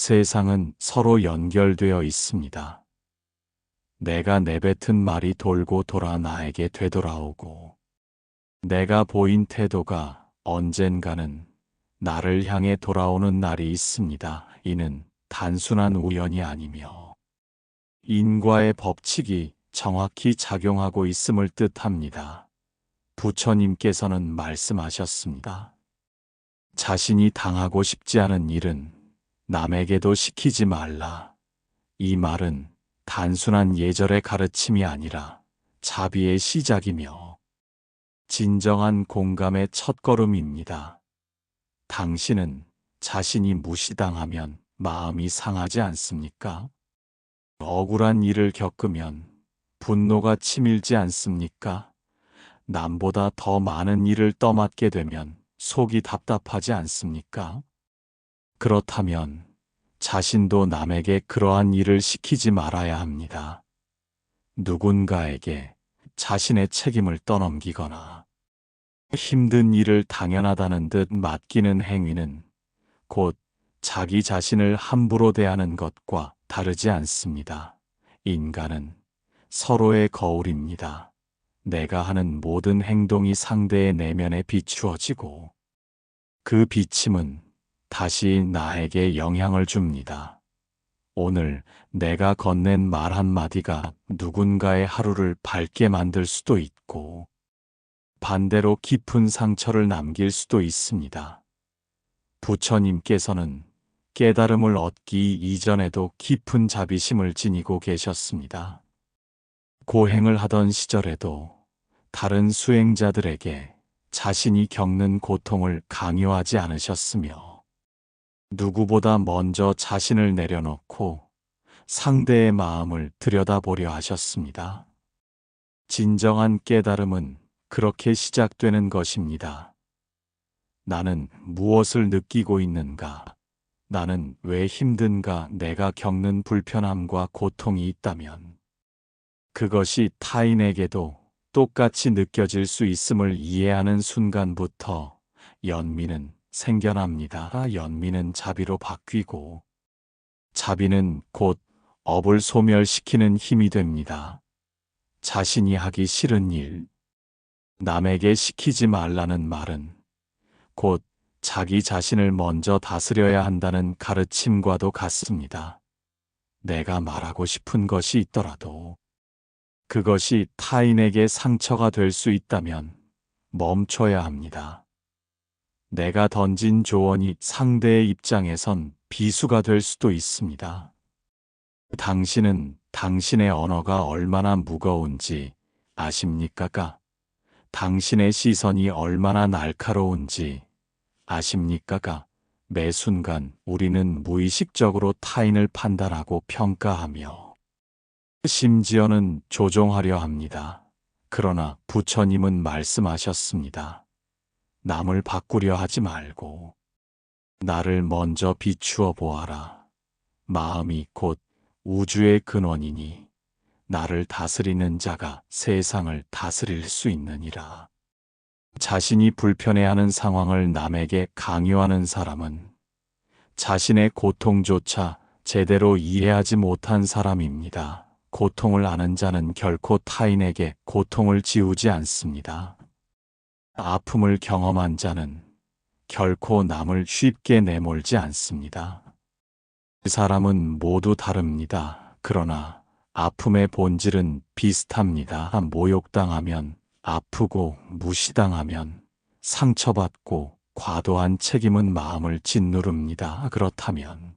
세상은 서로 연결되어 있습니다. 내가 내뱉은 말이 돌고 돌아 나에게 되돌아오고, 내가 보인 태도가 언젠가는 나를 향해 돌아오는 날이 있습니다. 이는 단순한 우연이 아니며 인과의 법칙이 정확히 작용하고 있음을 뜻합니다. 부처님께서는 말씀하셨습니다. 자신이 당하고 싶지 않은 일은 남에게도 시키지 말라. 이 말은 단순한 예절의 가르침이 아니라 자비의 시작이며 진정한 공감의 첫걸음입니다. 당신은 자신이 무시당하면 마음이 상하지 않습니까? 억울한 일을 겪으면 분노가 치밀지 않습니까? 남보다 더 많은 일을 떠맡게 되면 속이 답답하지 않습니까? 그렇다면 자신도 남에게 그러한 일을 시키지 말아야 합니다. 누군가에게 자신의 책임을 떠넘기거나 힘든 일을 당연하다는 듯 맡기는 행위는 곧 자기 자신을 함부로 대하는 것과 다르지 않습니다. 인간은 서로의 거울입니다. 내가 하는 모든 행동이 상대의 내면에 비추어지고 그 비침은 다시 나에게 영향을 줍니다. 오늘 내가 건넨 말 한마디가 누군가의 하루를 밝게 만들 수도 있고 반대로 깊은 상처를 남길 수도 있습니다. 부처님께서는 깨달음을 얻기 이전에도 깊은 자비심을 지니고 계셨습니다. 고행을 하던 시절에도 다른 수행자들에게 자신이 겪는 고통을 강요하지 않으셨으며 누구보다 먼저 자신을 내려놓고 상대의 마음을 들여다보려 하셨습니다. 진정한 깨달음은 그렇게 시작되는 것입니다. 나는 무엇을 느끼고 있는가? 나는 왜 힘든가? 내가 겪는 불편함과 고통이 있다면 그것이 타인에게도 똑같이 느껴질 수 있음을 이해하는 순간부터 연민은 생겨납니다. 연민은 자비로 바뀌고 자비는 곧 업을 소멸시키는 힘이 됩니다. 자신이 하기 싫은 일, 남에게 시키지 말라는 말은 곧 자기 자신을 먼저 다스려야 한다는 가르침과도 같습니다. 내가 말하고 싶은 것이 있더라도 그것이 타인에게 상처가 될 수 있다면 멈춰야 합니다. 내가 던진 조언이 상대의 입장에선 비수가 될 수도 있습니다. 당신은 당신의 언어가 얼마나 무거운지 아십니까? 당신의 시선이 얼마나 날카로운지 아십니까? 매 순간 우리는 무의식적으로 타인을 판단하고 평가하며 심지어는 조종하려 합니다. 그러나 부처님은 말씀하셨습니다. 남을 바꾸려 하지 말고 나를 먼저 비추어 보아라. 마음이 곧 우주의 근원이니 나를 다스리는 자가 세상을 다스릴 수 있느니라. 자신이 불편해하는 상황을 남에게 강요하는 사람은 자신의 고통조차 제대로 이해하지 못한 사람입니다. 고통을 아는 자는 결코 타인에게 고통을 지우지 않습니다. 아픔을 경험한 자는 결코 남을 쉽게 내몰지 않습니다. 사람은 모두 다릅니다. 그러나 아픔의 본질은 비슷합니다. 모욕당하면 아프고 무시당하면 상처받고 과도한 책임은 마음을 짓누릅니다. 그렇다면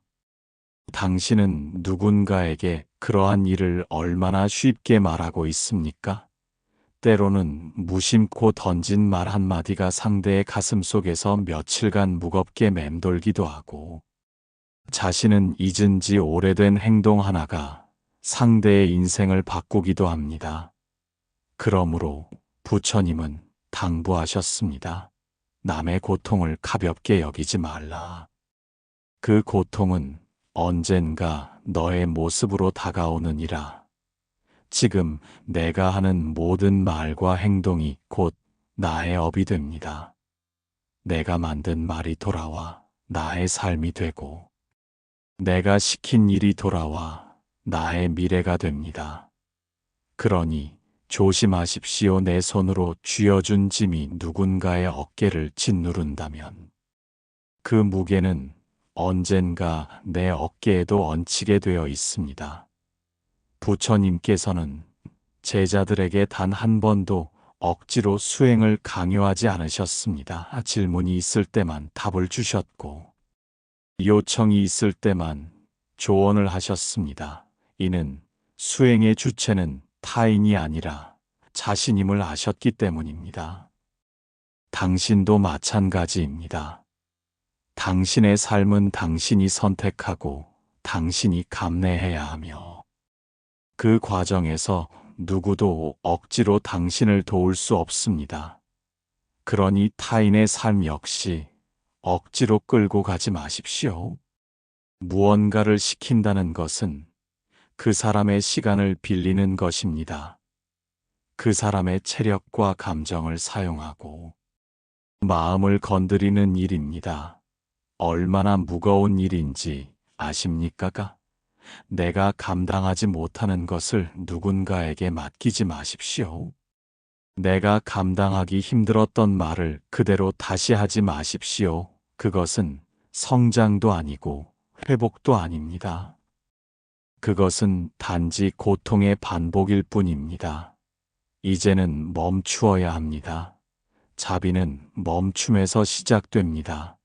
당신은 누군가에게 그러한 일을 얼마나 쉽게 말하고 있습니까? 때로는 무심코 던진 말 한마디가 상대의 가슴 속에서 며칠간 무겁게 맴돌기도 하고 자신은 잊은 지 오래된 행동 하나가 상대의 인생을 바꾸기도 합니다. 그러므로 부처님은 당부하셨습니다. 남의 고통을 가볍게 여기지 말라. 그 고통은 언젠가 너의 모습으로 다가오느니라. 지금 내가 하는 모든 말과 행동이 곧 나의 업이 됩니다. 내가 만든 말이 돌아와 나의 삶이 되고 내가 시킨 일이 돌아와 나의 미래가 됩니다. 그러니 조심하십시오. 내 손으로 쥐어준 짐이 누군가의 어깨를 짓누른다면 그 무게는 언젠가 내 어깨에도 얹히게 되어 있습니다. 부처님께서는 제자들에게 단 한 번도 억지로 수행을 강요하지 않으셨습니다. 질문이 있을 때만 답을 주셨고 요청이 있을 때만 조언을 하셨습니다. 이는 수행의 주체는 타인이 아니라 자신임을 아셨기 때문입니다. 당신도 마찬가지입니다. 당신의 삶은 당신이 선택하고 당신이 감내해야 하며 그 과정에서 누구도 억지로 당신을 도울 수 없습니다. 그러니 타인의 삶 역시 억지로 끌고 가지 마십시오. 무언가를 시킨다는 것은 그 사람의 시간을 빌리는 것입니다. 그 사람의 체력과 감정을 사용하고 마음을 건드리는 일입니다. 얼마나 무거운 일인지 아십니까? 내가 감당하지 못하는 것을 누군가에게 맡기지 마십시오. 내가 감당하기 힘들었던 말을 그대로 다시 하지 마십시오. 그것은 성장도 아니고 회복도 아닙니다. 그것은 단지 고통의 반복일 뿐입니다. 이제는 멈추어야 합니다. 자비는 멈춤에서 시작됩니다.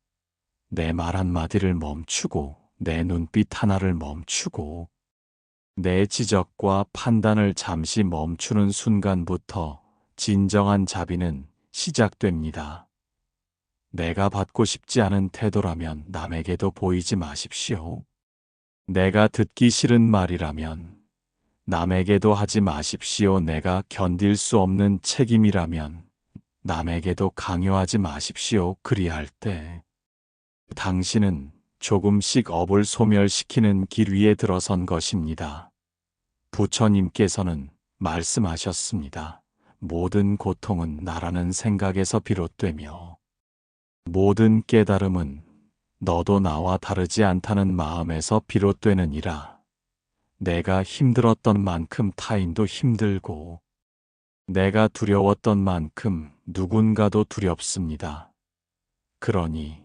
내 말 한마디를 멈추고 내 눈빛 하나를 멈추고 내 지적과 판단을 잠시 멈추는 순간부터 진정한 자비는 시작됩니다. 내가 받고 싶지 않은 태도라면 남에게도 보이지 마십시오. 내가 듣기 싫은 말이라면 남에게도 하지 마십시오. 내가 견딜 수 없는 책임이라면 남에게도 강요하지 마십시오. 그리할 때 당신은 조금씩 업을 소멸시키는 길 위에 들어선 것입니다. 부처님께서는 말씀하셨습니다. 모든 고통은 나라는 생각에서 비롯되며 모든 깨달음은 너도 나와 다르지 않다는 마음에서 비롯되느니라. 내가 힘들었던 만큼 타인도 힘들고 내가 두려웠던 만큼 누군가도 두렵습니다. 그러니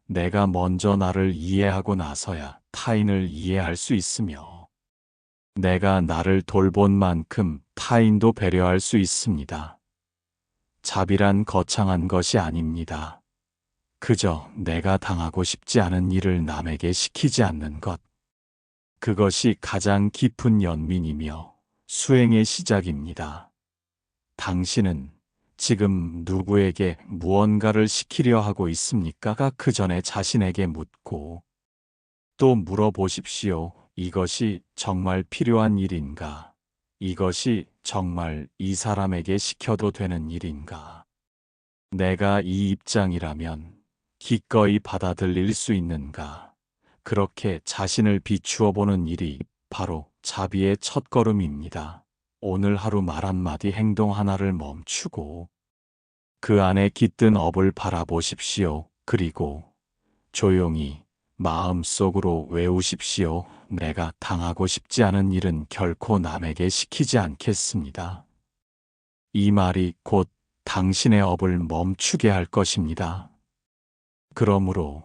내가 먼저 나를 이해하고 나서야 타인을 이해할 수 있으며 내가 나를 돌본 만큼 타인도 배려할 수 있습니다. 자비란 거창한 것이 아닙니다. 그저 내가 당하고 싶지 않은 일을 남에게 시키지 않는 것. 그것이 가장 깊은 연민이며 수행의 시작입니다. 당신은 지금 누구에게 무언가를 시키려 하고 있습니까? 그 전에 자신에게 묻고 또 물어보십시오. 이것이 정말 필요한 일인가? 이것이 정말 이 사람에게 시켜도 되는 일인가? 내가 이 입장이라면 기꺼이 받아들일 수 있는가? 그렇게 자신을 비추어 보는 일이 바로 자비의 첫걸음입니다. 오늘 하루 말 한마디 행동 하나를 멈추고 그 안에 깃든 업을 바라보십시오. 그리고 조용히 마음속으로 외우십시오. 내가 당하고 싶지 않은 일은 결코 남에게 시키지 않겠습니다. 이 말이 곧 당신의 업을 멈추게 할 것입니다. 그러므로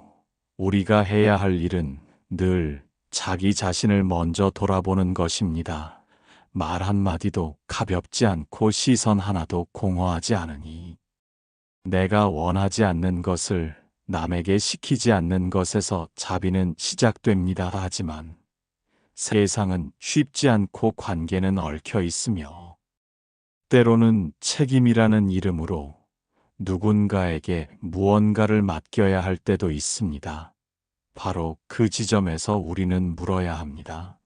우리가 해야 할 일은 늘 자기 자신을 먼저 돌아보는 것입니다. 말 한마디도 가볍지 않고 시선 하나도 공허하지 않으니 내가 원하지 않는 것을 남에게 시키지 않는 것에서 자비는 시작됩니다. 하지만 세상은 쉽지 않고 관계는 얽혀 있으며 때로는 책임이라는 이름으로 누군가에게 무언가를 맡겨야 할 때도 있습니다. 바로 그 지점에서 우리는 물어야 합니다.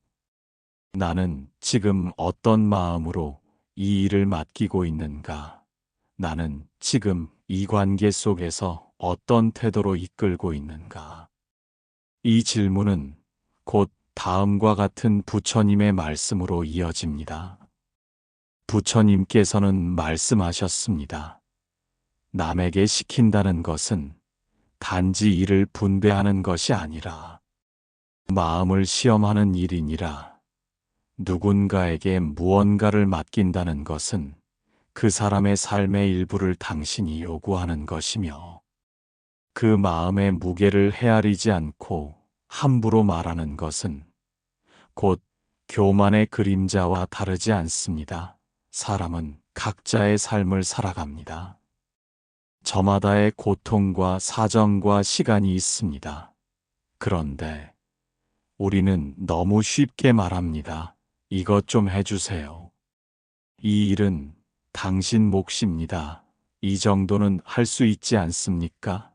나는 지금 어떤 마음으로 이 일을 맡기고 있는가? 나는 지금 이 관계 속에서 어떤 태도로 이끌고 있는가? 이 질문은 곧 다음과 같은 부처님의 말씀으로 이어집니다. 부처님께서는 말씀하셨습니다. 남에게 시킨다는 것은 단지 일을 분배하는 것이 아니라 마음을 시험하는 일이니라. 누군가에게 무언가를 맡긴다는 것은 그 사람의 삶의 일부를 당신이 요구하는 것이며, 그 마음의 무게를 헤아리지 않고 함부로 말하는 것은 곧 교만의 그림자와 다르지 않습니다. 사람은 각자의 삶을 살아갑니다. 저마다의 고통과 사정과 시간이 있습니다. 그런데 우리는 너무 쉽게 말합니다. 이것 좀 해주세요. 이 일은 당신 몫입니다. 이 정도는 할 수 있지 않습니까?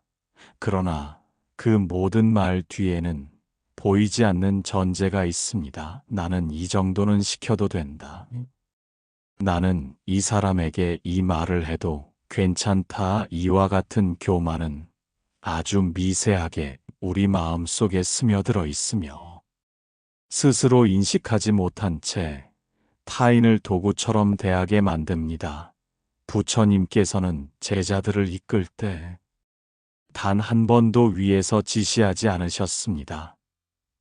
그러나 그 모든 말 뒤에는 보이지 않는 전제가 있습니다. 나는 이 정도는 시켜도 된다. 나는 이 사람에게 이 말을 해도 괜찮다. 이와 같은 교만은 아주 미세하게 우리 마음 속에 스며들어 있으며, 스스로 인식하지 못한 채 타인을 도구처럼 대하게 만듭니다. 부처님께서는 제자들을 이끌 때 단 한 번도 위에서 지시하지 않으셨습니다.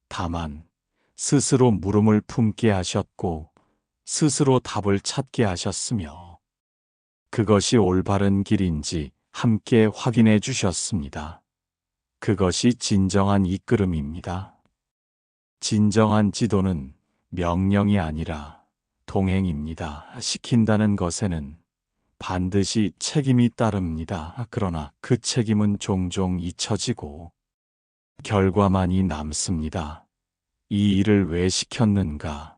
다만 스스로 물음을 품게 하셨고 스스로 답을 찾게 하셨으며, 그것이 올바른 길인지 함께 확인해 주셨습니다. 그것이 진정한 이끌음입니다. 진정한 지도는 명령이 아니라 동행입니다. 시킨다는 것에는 반드시 책임이 따릅니다. 그러나 그 책임은 종종 잊혀지고 결과만이 남습니다. 이 일을 왜 시켰는가?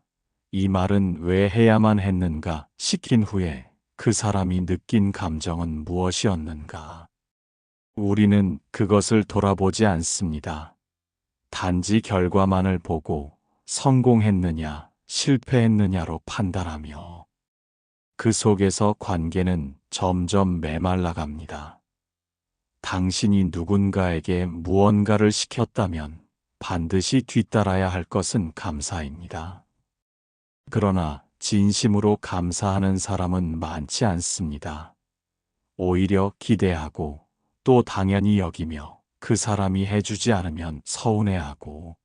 이 말은 왜 해야만 했는가? 시킨 후에 그 사람이 느낀 감정은 무엇이었는가? 우리는 그것을 돌아보지 않습니다. 단지 결과만을 보고 성공했느냐, 실패했느냐로 판단하며 그 속에서 관계는 점점 메말라갑니다. 당신이 누군가에게 무언가를 시켰다면 반드시 뒤따라야 할 것은 감사입니다. 그러나 진심으로 감사하는 사람은 많지 않습니다. 오히려 기대하고 또 당연히 여기며 그 사람이 해주지 않으면 서운해하고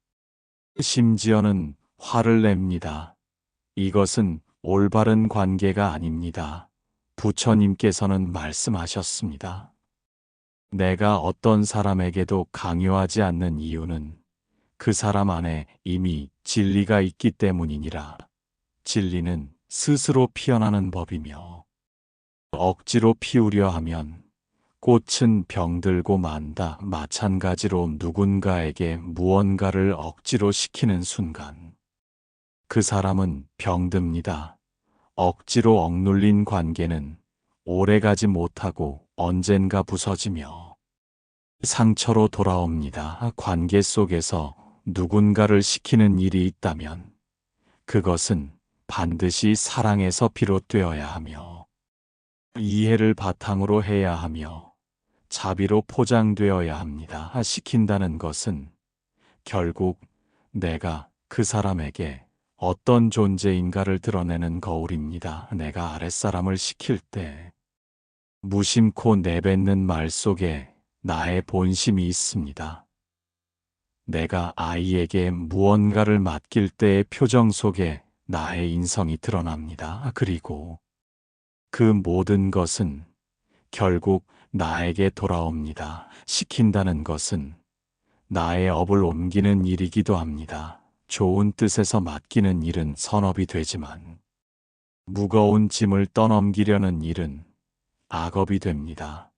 심지어는 화를 냅니다. 이것은 올바른 관계가 아닙니다. 부처님께서는 말씀하셨습니다. 내가 어떤 사람에게도 강요하지 않는 이유는 그 사람 안에 이미 진리가 있기 때문이니라. 진리는 스스로 피어나는 법이며, 억지로 피우려 하면 꽃은 병들고 만다. 마찬가지로 누군가에게 무언가를 억지로 시키는 순간 그 사람은 병듭니다. 억지로 억눌린 관계는 오래가지 못하고 언젠가 부서지며 상처로 돌아옵니다. 관계 속에서 누군가를 시키는 일이 있다면 그것은 반드시 사랑에서 비롯되어야 하며, 이해를 바탕으로 해야 하며, 자비로 포장되어야 합니다. 시킨다는 것은 결국 내가 그 사람에게 어떤 존재인가를 드러내는 거울입니다. 내가 아랫사람을 시킬 때 무심코 내뱉는 말 속에 나의 본심이 있습니다. 내가 아이에게 무언가를 맡길 때의 표정 속에 나의 인성이 드러납니다. 그리고 그 모든 것은 결국 나에게 돌아옵니다. 시킨다는 것은 나의 업을 옮기는 일이기도 합니다. 좋은 뜻에서 맡기는 일은 선업이 되지만 무거운 짐을 떠넘기려는 일은 악업이 됩니다.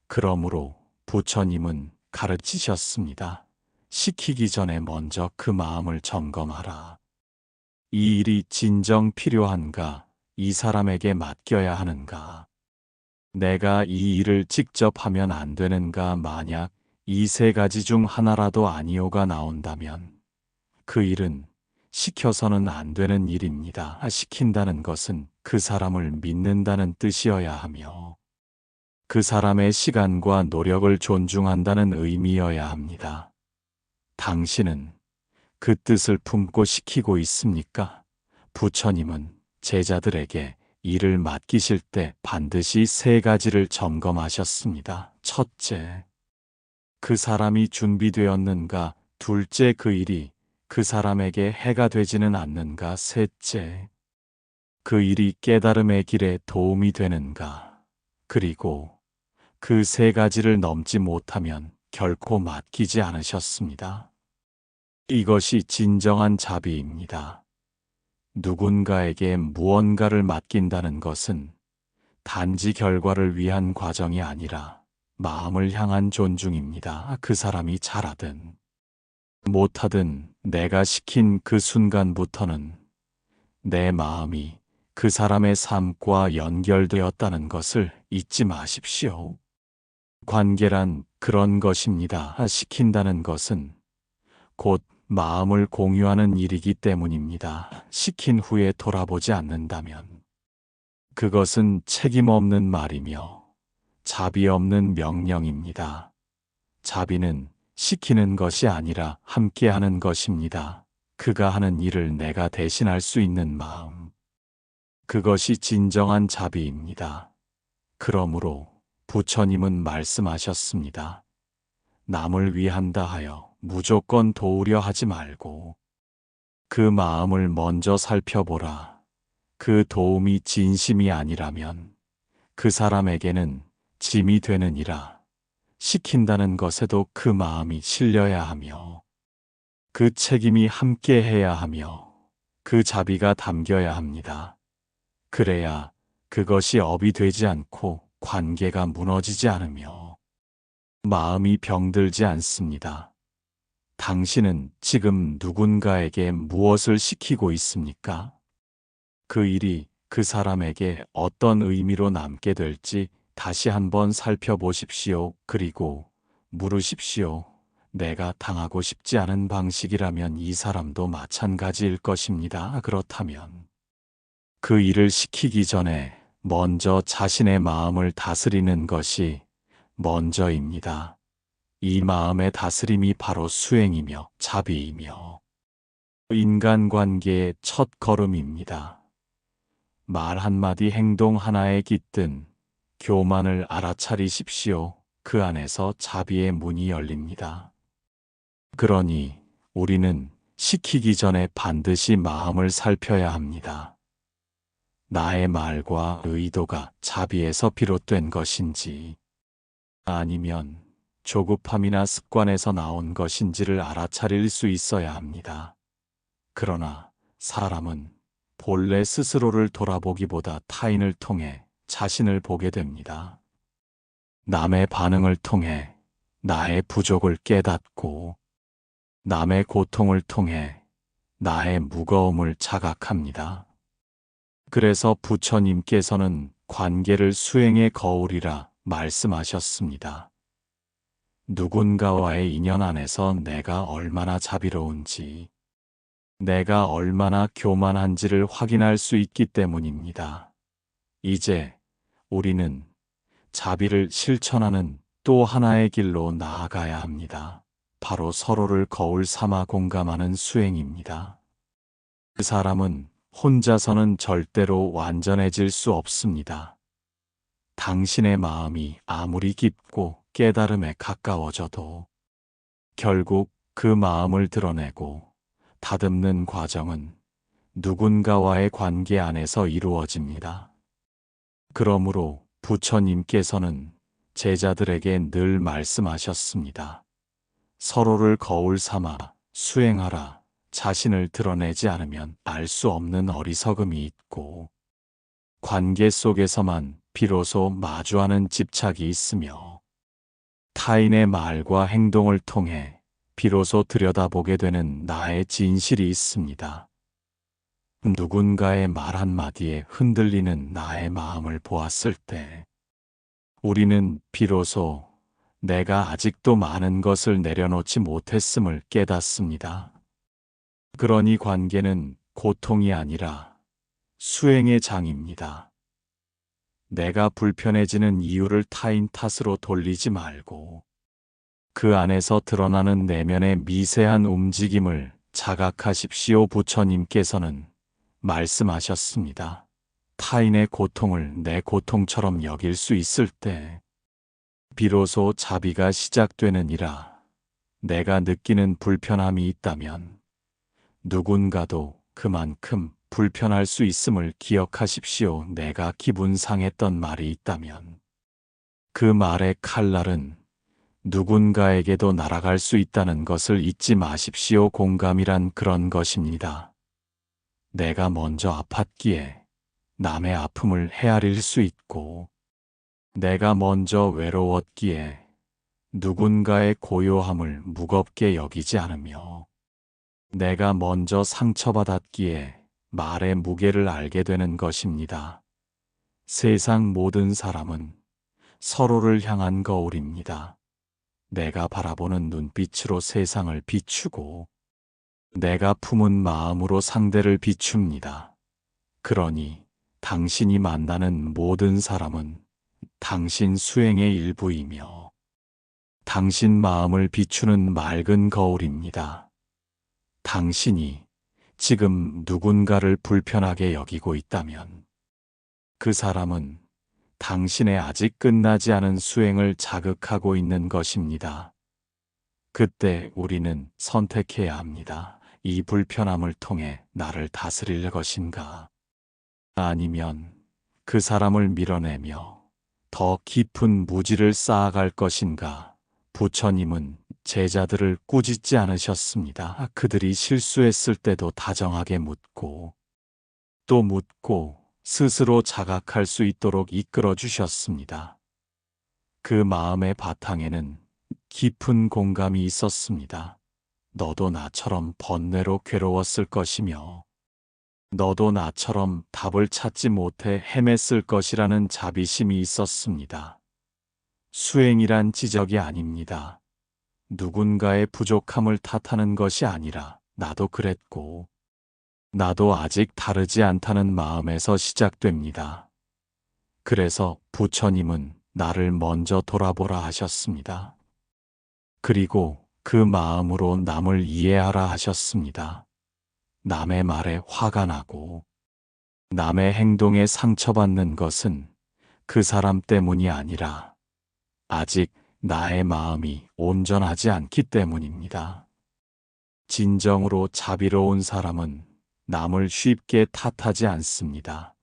그러므로 부처님은 가르치셨습니다. 시키기 전에 먼저 그 마음을 점검하라. 이 일이 진정 필요한가? 이 사람에게 맡겨야 하는가? 내가 이 일을 직접 하면 안 되는가? 만약 이 세 가지 중 하나라도 아니오가 나온다면 그 일은 시켜서는 안 되는 일입니다. 시킨다는 것은 그 사람을 믿는다는 뜻이어야 하며, 그 사람의 시간과 노력을 존중한다는 의미여야 합니다. 당신은 그 뜻을 품고 시키고 있습니까? 부처님은 제자들에게 일을 맡기실 때 반드시 세 가지를 점검하셨습니다. 첫째, 그 사람이 준비되었는가? 둘째, 그 일이 그 사람에게 해가 되지는 않는가? 셋째, 그 일이 깨달음의 길에 도움이 되는가? 그리고 그 세 가지를 넘지 못하면 결코 맡기지 않으셨습니다. 이것이 진정한 자비입니다. 누군가에게 무언가를 맡긴다는 것은 단지 결과를 위한 과정이 아니라 마음을 향한 존중입니다. 그 사람이 잘하든 못하든 내가 시킨 그 순간부터는 내 마음이 그 사람의 삶과 연결되었다는 것을 잊지 마십시오. 관계란 그런 것입니다. 시킨다는 것은 곧 마음을 공유하는 일이기 때문입니다. 시킨 후에 돌아보지 않는다면 그것은 책임 없는 말이며 자비 없는 명령입니다. 자비는 시키는 것이 아니라 함께하는 것입니다. 그가 하는 일을 내가 대신할 수 있는 마음. 그것이 진정한 자비입니다. 그러므로 부처님은 말씀하셨습니다. 남을 위한다 하여 무조건 도우려 하지 말고 그 마음을 먼저 살펴보라. 그 도움이 진심이 아니라면 그 사람에게는 짐이 되느니라. 시킨다는 것에도 그 마음이 실려야 하며 그 책임이 함께 해야 하며 그 자비가 담겨야 합니다. 그래야 그것이 업이 되지 않고 관계가 무너지지 않으며 마음이 병들지 않습니다. 당신은 지금 누군가에게 무엇을 시키고 있습니까? 그 일이 그 사람에게 어떤 의미로 남게 될지 다시 한번 살펴보십시오. 그리고 물으십시오. 내가 당하고 싶지 않은 방식이라면 이 사람도 마찬가지일 것입니다. 그렇다면 그 일을 시키기 전에 먼저 자신의 마음을 다스리는 것이 먼저입니다. 이 마음의 다스림이 바로 수행이며 자비이며 인간관계의 첫 걸음입니다. 말 한마디 행동 하나에 깃든 교만을 알아차리십시오. 그 안에서 자비의 문이 열립니다. 그러니 우리는 시키기 전에 반드시 마음을 살펴야 합니다. 나의 말과 의도가 자비에서 비롯된 것인지 아니면 조급함이나 습관에서 나온 것인지를 알아차릴 수 있어야 합니다. 그러나 사람은 본래 스스로를 돌아보기보다 타인을 통해 자신을 보게 됩니다. 남의 반응을 통해 나의 부족을 깨닫고 남의 고통을 통해 나의 무거움을 자각합니다. 그래서 부처님께서는 관계를 수행의 거울이라 말씀하셨습니다. 누군가와의 인연 안에서 내가 얼마나 자비로운지, 내가 얼마나 교만한지를 확인할 수 있기 때문입니다. 이제 우리는 자비를 실천하는 또 하나의 길로 나아가야 합니다. 바로 서로를 거울 삼아 공감하는 수행입니다. 그 사람은 혼자서는 절대로 완전해질 수 없습니다. 당신의 마음이 아무리 깊고 깨달음에 가까워져도 결국 그 마음을 드러내고 다듬는 과정은 누군가와의 관계 안에서 이루어집니다. 그러므로 부처님께서는 제자들에게 늘 말씀하셨습니다. 서로를 거울 삼아 수행하라. 자신을 드러내지 않으면 알 수 없는 어리석음이 있고 관계 속에서만 비로소 마주하는 집착이 있으며 타인의 말과 행동을 통해 비로소 들여다보게 되는 나의 진실이 있습니다. 누군가의 말 한마디에 흔들리는 나의 마음을 보았을 때 우리는 비로소 내가 아직도 많은 것을 내려놓지 못했음을 깨닫습니다. 그러니 관계는 고통이 아니라 수행의 장입니다. 내가 불편해지는 이유를 타인 탓으로 돌리지 말고 그 안에서 드러나는 내면의 미세한 움직임을 자각하십시오. 부처님께서는 말씀하셨습니다. 타인의 고통을 내 고통처럼 여길 수 있을 때 비로소 자비가 시작되느니라. 내가 느끼는 불편함이 있다면 누군가도 그만큼 불편할 수 있음을 기억하십시오. 내가 기분 상했던 말이 있다면 그 말의 칼날은 누군가에게도 날아갈 수 있다는 것을 잊지 마십시오. 공감이란 그런 것입니다. 내가 먼저 아팠기에 남의 아픔을 헤아릴 수 있고, 내가 먼저 외로웠기에 누군가의 고요함을 무겁게 여기지 않으며, 내가 먼저 상처받았기에 말의 무게를 알게 되는 것입니다. 세상 모든 사람은 서로를 향한 거울입니다. 내가 바라보는 눈빛으로 세상을 비추고 내가 품은 마음으로 상대를 비춥니다. 그러니 당신이 만나는 모든 사람은 당신 수행의 일부이며 당신 마음을 비추는 맑은 거울입니다. 당신이 지금 누군가를 불편하게 여기고 있다면 그 사람은 당신의 아직 끝나지 않은 수행을 자극하고 있는 것입니다. 그때 우리는 선택해야 합니다. 이 불편함을 통해 나를 다스릴 것인가? 아니면 그 사람을 밀어내며 더 깊은 무지를 쌓아갈 것인가? 부처님은 제자들을 꾸짖지 않으셨습니다. 그들이 실수했을 때도 다정하게 묻고 또 묻고 스스로 자각할 수 있도록 이끌어 주셨습니다. 그 마음의 바탕에는 깊은 공감이 있었습니다. 너도 나처럼 번뇌로 괴로웠을 것이며 너도 나처럼 답을 찾지 못해 헤맸을 것이라는 자비심이 있었습니다. 수행이란 지적이 아닙니다. 누군가의 부족함을 탓하는 것이 아니라 나도 그랬고 나도 아직 다르지 않다는 마음에서 시작됩니다. 그래서 부처님은 나를 먼저 돌아보라 하셨습니다. 그리고 그 마음으로 남을 이해하라 하셨습니다. 남의 말에 화가 나고 남의 행동에 상처받는 것은 그 사람 때문이 아니라 아직 나의 마음이 온전하지 않기 때문입니다. 진정으로 자비로운 사람은 남을 쉽게 탓하지 않습니다.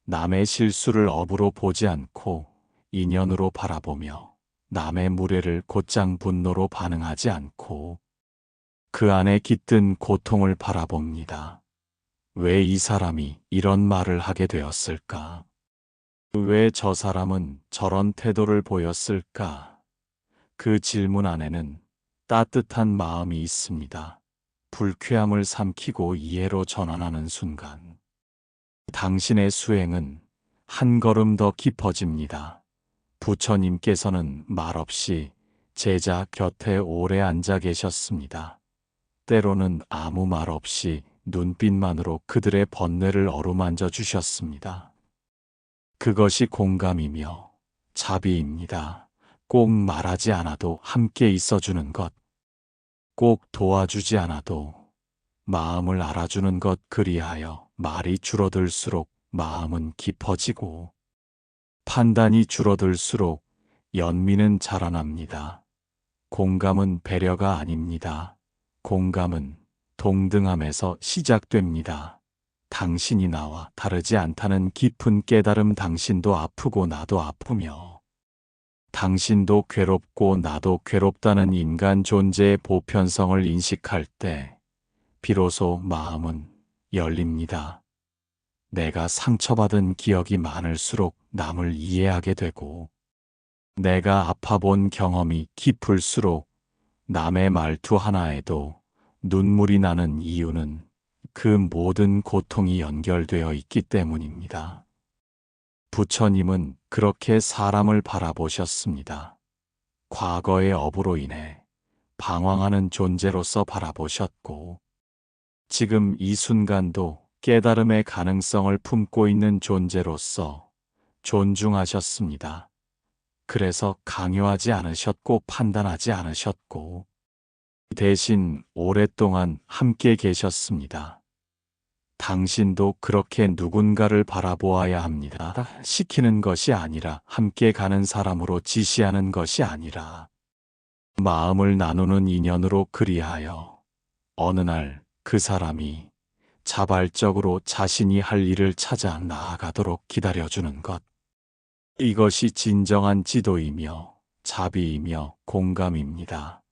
남의 실수를 업으로 보지 않고 인연으로 바라보며 남의 무례를 곧장 분노로 반응하지 않고 그 안에 깃든 고통을 바라봅니다. 왜 이 사람이 이런 말을 하게 되었을까? 왜 저 사람은 저런 태도를 보였을까? 그 질문 안에는 따뜻한 마음이 있습니다. 불쾌함을 삼키고 이해로 전환하는 순간 당신의 수행은 한 걸음 더 깊어집니다. 부처님께서는 말없이 제자 곁에 오래 앉아 계셨습니다. 때로는 아무 말 없이 눈빛만으로 그들의 번뇌를 어루만져 주셨습니다. 그것이 공감이며 자비입니다. 꼭 말하지 않아도 함께 있어주는 것, 꼭 도와주지 않아도 마음을 알아주는 것, 그리하여 말이 줄어들수록 마음은 깊어지고 판단이 줄어들수록 연민은 자라납니다. 공감은 배려가 아닙니다. 공감은 동등함에서 시작됩니다. 당신이 나와 다르지 않다는 깊은 깨달음, 당신도 아프고 나도 아프며 당신도 괴롭고 나도 괴롭다는 인간 존재의 보편성을 인식할 때 비로소 마음은 열립니다. 내가 상처받은 기억이 많을수록 남을 이해하게 되고 내가 아파본 경험이 깊을수록 남의 말투 하나에도 눈물이 나는 이유는 그 모든 고통이 연결되어 있기 때문입니다. 부처님은 그렇게 사람을 바라보셨습니다. 과거의 업으로 인해 방황하는 존재로서 바라보셨고 지금 이 순간도 깨달음의 가능성을 품고 있는 존재로서 존중하셨습니다. 그래서 강요하지 않으셨고 판단하지 않으셨고 대신 오랫동안 함께 계셨습니다. 당신도 그렇게 누군가를 바라보아야 합니다. 시키는 것이 아니라 함께 가는 사람으로 지시하는 것이 아니라 마음을 나누는 인연으로 그리하여 어느 날 그 사람이 자발적으로 자신이 할 일을 찾아 나아가도록 기다려주는 것. 이것이 진정한 지도이며 자비이며 공감입니다.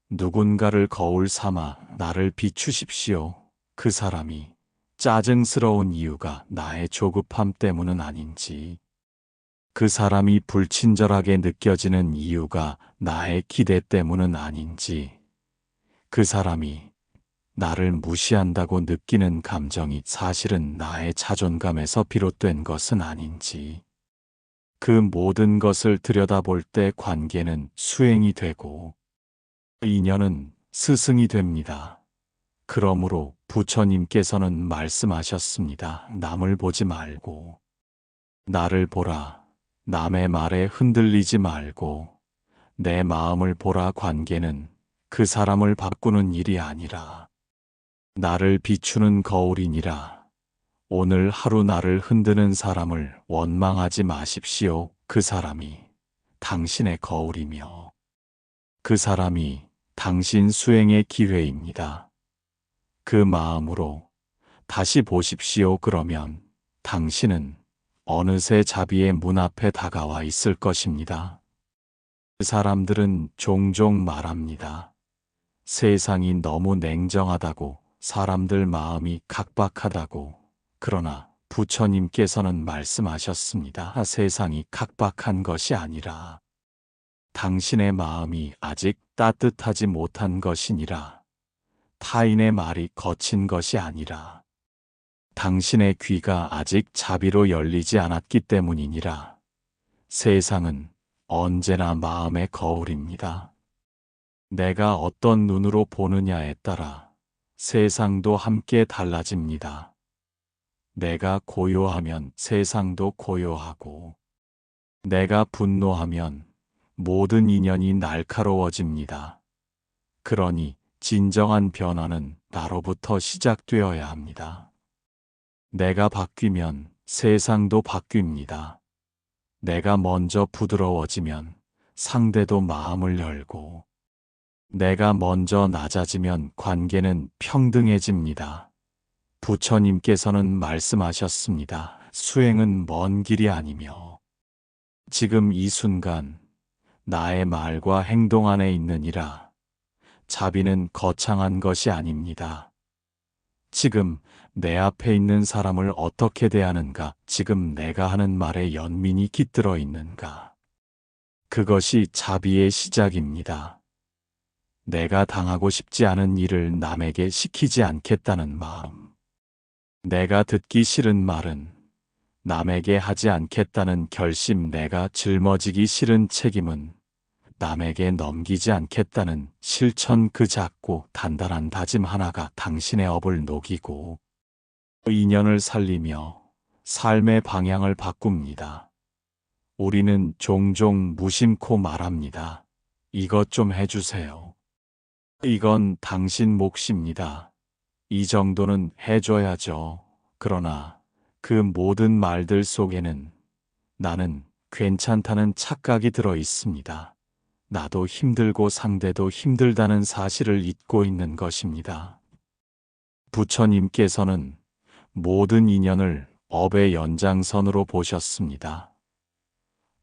누군가를 거울 삼아 나를 비추십시오. 그 사람이 짜증스러운 이유가 나의 조급함 때문은 아닌지, 그 사람이 불친절하게 느껴지는 이유가 나의 기대 때문은 아닌지, 그 사람이 나를 무시한다고 느끼는 감정이 사실은 나의 자존감에서 비롯된 것은 아닌지, 그 모든 것을 들여다볼 때 관계는 수행이 되고 인연은 스승이 됩니다. 그러므로 부처님께서는 말씀하셨습니다. 남을 보지 말고 나를 보라. 남의 말에 흔들리지 말고 내 마음을 보라. 관계는 그 사람을 바꾸는 일이 아니라 나를 비추는 거울이니라. 오늘 하루 나를 흔드는 사람을 원망하지 마십시오. 그 사람이 당신의 거울이며 그 사람이 당신 수행의 기회입니다. 그 마음으로 다시 보십시오. 그러면 당신은 어느새 자비의 문 앞에 다가와 있을 것입니다. 사람들은 종종 말합니다. 세상이 너무 냉정하다고, 사람들 마음이 각박하다고. 그러나 부처님께서는 말씀하셨습니다. 세상이 각박한 것이 아니라 당신의 마음이 아직 따뜻하지 못한 것이니라. 타인의 말이 거친 것이 아니라 당신의 귀가 아직 자비로 열리지 않았기 때문이니라. 세상은 언제나 마음의 거울입니다. 내가 어떤 눈으로 보느냐에 따라 세상도 함께 달라집니다. 내가 고요하면 세상도 고요하고, 내가 분노하면 모든 인연이 날카로워집니다. 그러니 진정한 변화는 나로부터 시작되어야 합니다. 내가 바뀌면 세상도 바뀝니다. 내가 먼저 부드러워지면 상대도 마음을 열고, 내가 먼저 낮아지면 관계는 평등해집니다. 부처님께서는 말씀하셨습니다. 수행은 먼 길이 아니며 지금 이 순간 나의 말과 행동 안에 있느니라. 자비는 거창한 것이 아닙니다. 지금 내 앞에 있는 사람을 어떻게 대하는가, 지금 내가 하는 말에 연민이 깃들어 있는가, 그것이 자비의 시작입니다. 내가 당하고 싶지 않은 일을 남에게 시키지 않겠다는 마음, 내가 듣기 싫은 말은 남에게 하지 않겠다는 결심, 내가 짊어지기 싫은 책임은 남에게 넘기지 않겠다는 실천, 그 작고 단단한 다짐 하나가 당신의 업을 녹이고 인연을 살리며 삶의 방향을 바꿉니다. 우리는 종종 무심코 말합니다. 이것 좀 해주세요. 이건 당신 몫입니다. 이 정도는 해줘야죠. 그러나 그 모든 말들 속에는 나는 괜찮다는 착각이 들어 있습니다. 나도 힘들고 상대도 힘들다는 사실을 잊고 있는 것입니다. 부처님께서는 모든 인연을 업의 연장선으로 보셨습니다.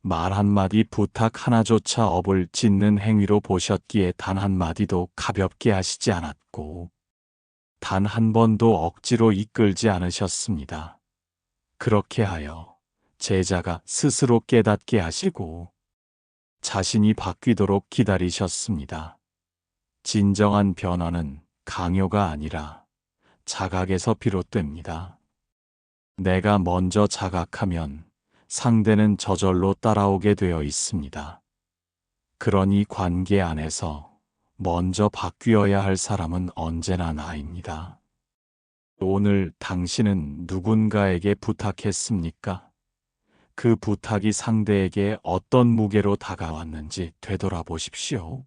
말 한마디, 부탁 하나조차 업을 짓는 행위로 보셨기에 단 한마디도 가볍게 하시지 않았고 단 한 번도 억지로 이끌지 않으셨습니다. 그렇게 하여 제자가 스스로 깨닫게 하시고 자신이 바뀌도록 기다리셨습니다. 진정한 변화는 강요가 아니라 자각에서 비롯됩니다. 내가 먼저 자각하면 상대는 저절로 따라오게 되어 있습니다. 그러니 관계 안에서 먼저 바뀌어야 할 사람은 언제나 나입니다. 오늘 당신은 누군가에게 부탁했습니까? 그 부탁이 상대에게 어떤 무게로 다가왔는지 되돌아보십시오.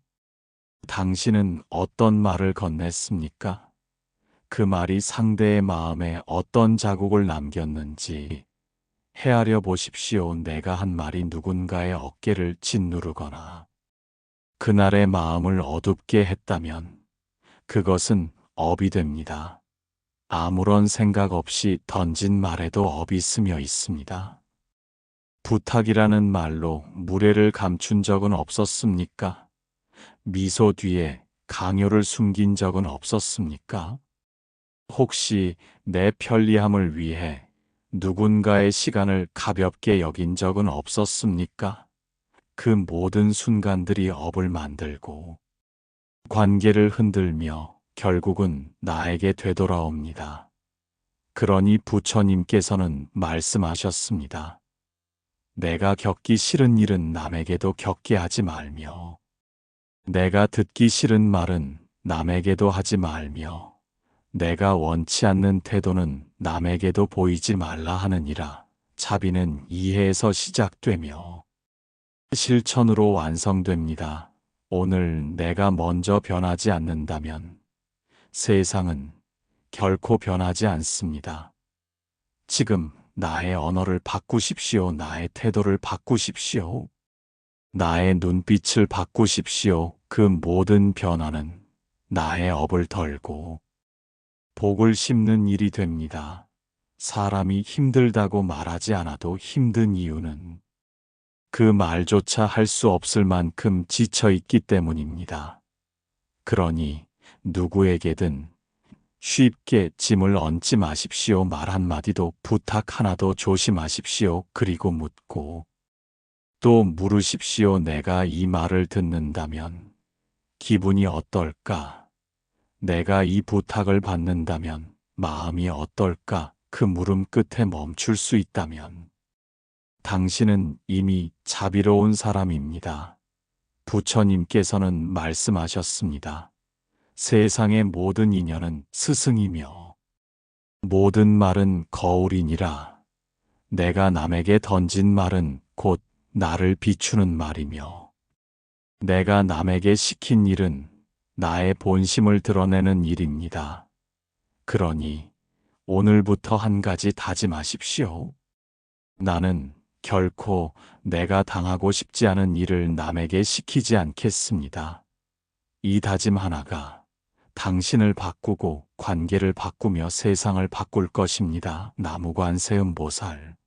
당신은 어떤 말을 건넸습니까? 그 말이 상대의 마음에 어떤 자국을 남겼는지 헤아려 보십시오. 내가 한 말이 누군가의 어깨를 짓누르거나 그날의 마음을 어둡게 했다면 그것은 업이 됩니다. 아무런 생각 없이 던진 말에도 업이 스며 있습니다. 부탁이라는 말로 무례를 감춘 적은 없었습니까? 미소 뒤에 강요를 숨긴 적은 없었습니까? 혹시 내 편리함을 위해 누군가의 시간을 가볍게 여긴 적은 없었습니까? 그 모든 순간들이 업을 만들고 관계를 흔들며 결국은 나에게 되돌아옵니다. 그러니 부처님께서는 말씀하셨습니다. 내가 겪기 싫은 일은 남에게도 겪게 하지 말며, 내가 듣기 싫은 말은 남에게도 하지 말며, 내가 원치 않는 태도는 남에게도 보이지 말라 하느니라. 자비는 이해에서 시작되며 실천으로 완성됩니다. 오늘 내가 먼저 변하지 않는다면 세상은 결코 변하지 않습니다. 지금 나의 언어를 바꾸십시오. 나의 태도를 바꾸십시오. 나의 눈빛을 바꾸십시오. 그 모든 변화는 나의 업을 덜고 복을 심는 일이 됩니다. 사람이 힘들다고 말하지 않아도 힘든 이유는 그 말조차 할 수 없을 만큼 지쳐 있기 때문입니다. 그러니 누구에게든 쉽게 짐을 얹지 마십시오. 말 한마디도 부탁 하나도 조심하십시오. 그리고 묻고 또 물으십시오. 내가 이 말을 듣는다면 기분이 어떨까? 내가 이 부탁을 받는다면 마음이 어떨까? 그 물음 끝에 멈출 수 있다면 당신은 이미 자비로운 사람입니다. 부처님께서는 말씀하셨습니다. 세상의 모든 인연은 스승이며 모든 말은 거울이니라. 내가 남에게 던진 말은 곧 나를 비추는 말이며 내가 남에게 시킨 일은 나의 본심을 드러내는 일입니다. 그러니 오늘부터 한 가지 다짐하십시오. 나는 결코 내가 당하고 싶지 않은 일을 남에게 시키지 않겠습니다. 이 다짐 하나가 당신을 바꾸고 관계를 바꾸며 세상을 바꿀 것입니다. 나무관세음보살